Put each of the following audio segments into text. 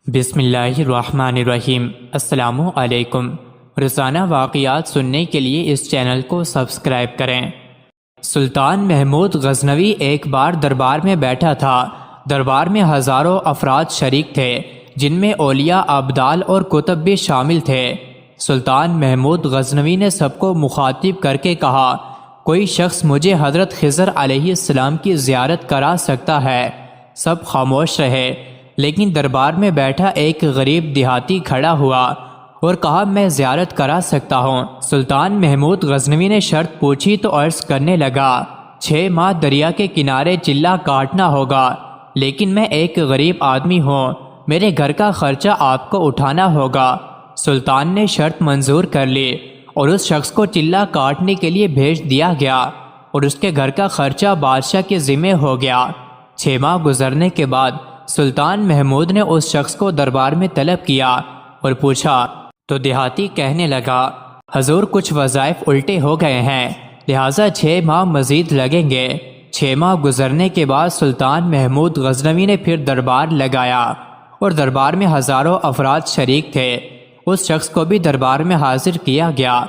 بسم اللہ الرحمن الرحیم۔ السلام علیکم۔ روزانہ واقعات سننے کے لیے اس چینل کو سبسکرائب کریں۔ سلطان محمود غزنوی ایک بار دربار میں بیٹھا تھا۔ دربار میں ہزاروں افراد شریک تھے، جن میں اولیاء، ابدال اور کتب بھی شامل تھے۔ سلطان محمود غزنوی نے سب کو مخاطب کر کے کہا، کوئی شخص مجھے حضرت خضر علیہ السلام کی زیارت کرا سکتا ہے؟ سب خاموش رہے، لیکن دربار میں بیٹھا ایک غریب دیہاتی کھڑا ہوا اور کہا، میں زیارت کرا سکتا ہوں۔ سلطان محمود غزنوی نے شرط پوچھی تو عرض کرنے لگا، 6 ماہ دریا کے کنارے چلہ کاٹنا ہوگا، لیکن میں ایک غریب آدمی ہوں، میرے گھر کا خرچہ آپ کو اٹھانا ہوگا۔ سلطان نے شرط منظور کر لی اور اس شخص کو چلہ کاٹنے کے لیے بھیج دیا گیا اور اس کے گھر کا خرچہ بادشاہ کے ذمہ ہو گیا۔ 6 ماہ گزرنے کے بعد سلطان محمود نے اس شخص کو دربار میں طلب کیا اور پوچھا تو دیہاتی کہنے لگا، حضور کچھ وظائف الٹے ہو گئے ہیں، لہٰذا 6 ماہ مزید لگیں گے۔ 6 ماہ گزرنے کے بعد سلطان محمود غزنوی نے پھر دربار لگایا اور دربار میں ہزاروں افراد شریک تھے۔ اس شخص کو بھی دربار میں حاضر کیا گیا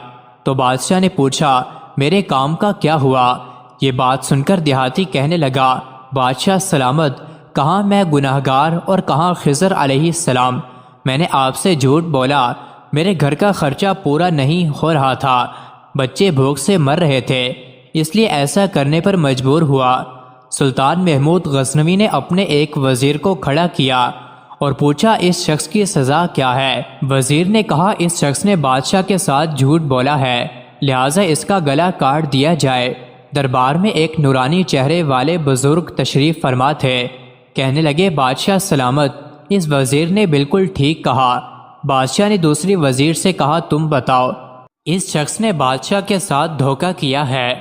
تو بادشاہ نے پوچھا، میرے کام کا کیا ہوا؟ یہ بات سن کر دیہاتی کہنے لگا، بادشاہ سلامت، کہاں میں گناہگار اور کہاں خضر علیہ السلام، میں نے آپ سے جھوٹ بولا، میرے گھر کا خرچہ پورا نہیں ہو رہا تھا، بچے بھوک سے مر رہے تھے، اس لیے ایسا کرنے پر مجبور ہوا۔ سلطان محمود غزنوی نے اپنے ایک وزیر کو کھڑا کیا اور پوچھا، اس شخص کی سزا کیا ہے؟ وزیر نے کہا، اس شخص نے بادشاہ کے ساتھ جھوٹ بولا ہے، لہٰذا اس کا گلا کاٹ دیا جائے۔ دربار میں ایک نورانی چہرے والے بزرگ تشریف فرما تھے۔ کہنے لگے، بادشاہ سلامت، اس وزیر نے بالکل ٹھیک کہا۔ بادشاہ نے دوسری وزیر سے کہا، تم بتاؤ، اس شخص نے بادشاہ کے ساتھ دھوکہ کیا ہے،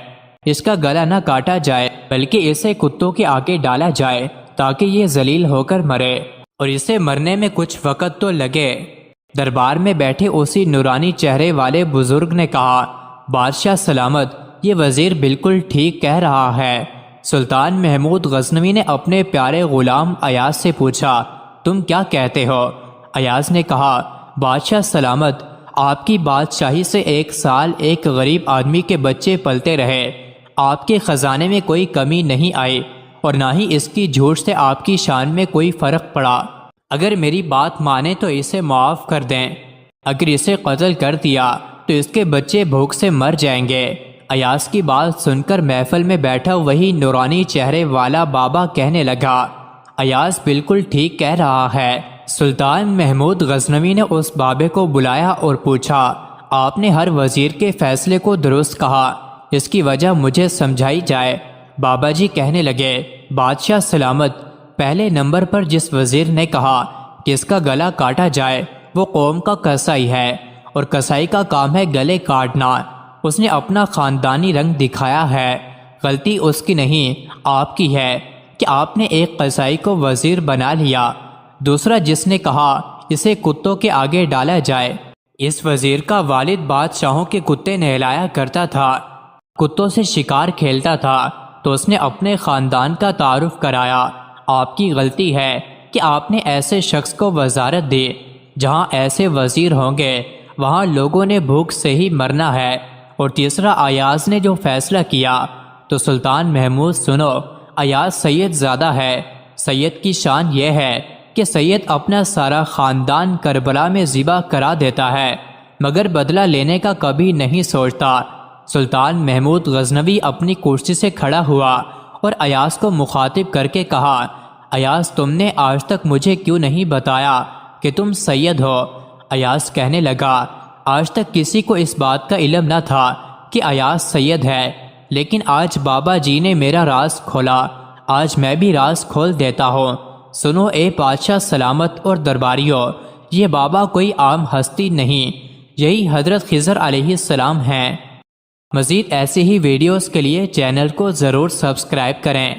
اس کا گلا نہ کاٹا جائے بلکہ اسے کتوں کے آگے ڈالا جائے تاکہ یہ ذلیل ہو کر مرے اور اسے مرنے میں کچھ وقت تو لگے۔ دربار میں بیٹھے اسی نورانی چہرے والے بزرگ نے کہا، بادشاہ سلامت، یہ وزیر بالکل ٹھیک کہہ رہا ہے۔ سلطان محمود غزنوی نے اپنے پیارے غلام ایاز سے پوچھا، تم کیا کہتے ہو؟ ایاز نے کہا، بادشاہ سلامت، آپ کی بادشاہی سے 1 سال ایک غریب آدمی کے بچے پلتے رہے، آپ کے خزانے میں کوئی کمی نہیں آئی اور نہ ہی اس کی جھوٹ سے آپ کی شان میں کوئی فرق پڑا۔ اگر میری بات مانے تو اسے معاف کر دیں، اگر اسے قتل کر دیا تو اس کے بچے بھوک سے مر جائیں گے۔ ایاز کی بات سن کر محفل میں بیٹھا وہی نورانی چہرے والا بابا کہنے لگا، ایاز بالکل ٹھیک کہہ رہا ہے۔ سلطان محمود غزنوی نے اس بابے کو بلایا اور پوچھا، آپ نے ہر وزیر کے فیصلے کو درست کہا، اس کی وجہ مجھے سمجھائی جائے۔ بابا جی کہنے لگے، بادشاہ سلامت، پہلے نمبر پر جس وزیر نے کہا کہ اس کا گلا کاٹا جائے وہ قوم کا قصائی ہے، اور قصائی کا کام ہے گلے کاٹنا۔ اس نے اپنا خاندانی رنگ دکھایا ہے، غلطی اس کی نہیں آپ کی ہے کہ آپ نے ایک قصائی کو وزیر بنا لیا۔ دوسرا جس نے کہا اسے کتوں کے آگے ڈالا جائے، اس وزیر کا والد بادشاہوں کے کتے نہلایا کرتا تھا، کتوں سے شکار کھیلتا تھا، تو اس نے اپنے خاندان کا تعارف کرایا۔ آپ کی غلطی ہے کہ آپ نے ایسے شخص کو وزارت دی، جہاں ایسے وزیر ہوں گے وہاں لوگوں نے بھوک سے ہی مرنا ہے۔ اور تیسرا ایاز نے جو فیصلہ کیا تو سلطان محمود سنو، ایاز سید زادہ ہے، سید کی شان یہ ہے کہ سید اپنا سارا خاندان کربلا میں ذبح کرا دیتا ہے مگر بدلہ لینے کا کبھی نہیں سوچتا۔ سلطان محمود غزنوی اپنی کرسی سے کھڑا ہوا اور ایاز کو مخاطب کر کے کہا، ایاز تم نے آج تک مجھے کیوں نہیں بتایا کہ تم سید ہو؟ ایاز کہنے لگا، آج تک کسی کو اس بات کا علم نہ تھا کہ ایاز سید ہے، لیکن آج بابا جی نے میرا راز کھولا، آج میں بھی راز کھول دیتا ہوں۔ سنو اے بادشاہ سلامت اور درباریوں، یہ بابا کوئی عام ہستی نہیں، یہی حضرت خضر علیہ السلام ہیں۔ مزید ایسی ہی ویڈیوز کے لیے چینل کو ضرور سبسکرائب کریں۔